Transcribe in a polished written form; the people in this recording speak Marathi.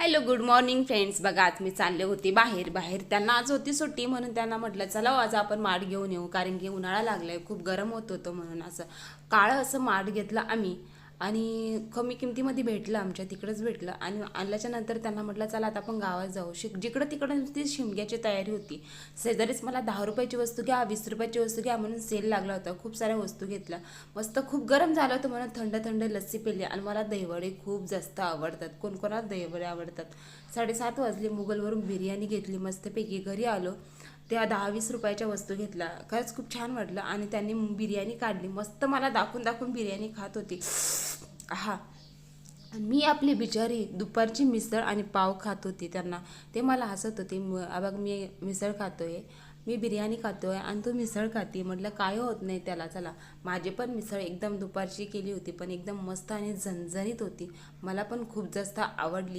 Hello good morning friends. बघा आज मी चालले होते बाहेर बाहेर त्यांना आज होती सुट्टी म्हणून त्यांना म्हटलं चला हो, आज आपण माठ घेऊन येऊ, कारण की उन्हाळा लागलाय, खूप गरम होत होतं म्हणून असं काळं असं माठ घेतलं आम्ही. आणि कमी किमतीमध्ये भेटलं, आमच्या तिकडंच भेटलं. आणि आणल्याच्या नंतर त्यांना म्हटलं चला आता आपण गावात जाऊ. जिकडं तिकडं नुसती शिमग्याची तयारी होती. शेजारीच मला 10 रुपयाची वस्तू घ्या, 20 रुपयाची वस्तू घ्या म्हणून सेल लागला होता. खूप साऱ्या वस्तू घेतल्या. मस्त खूप गरम झालं होतं म्हणून थंड थंड लस्सी पिली. आणि मला दहीवडे खूप जास्त आवडतात. कोणकोणाला दहीवडे आवडतात. 7:30 वाजले, मुघलवरून बिर्याणी घेतली मस्तपैकी. घरी आलो, त्या 10-20 रुपयाच्या वस्तू घेतल्या. खरंच खूप छान वाटलं. आणि त्यांनी बिर्याणी काढली मस्त, मला दाखवून दाखवून बिर्याणी खात होती. हा. आणि मी आपली बिचारी दुपारची मिसळ आणि पाव खात होती. त्यांना ते मला हसत होते. बघ मी मिसळ खातोय, मी बिर्याणी खातोय आणि तू मिसळ खाते. म्हटलं काय होत नाही त्याला, चला. माझी पण मिसळ एकदम दुपारची केली होती, पण एकदम मस्त आणि झणझणीत होती. मला पण खूप जास्त आवडली.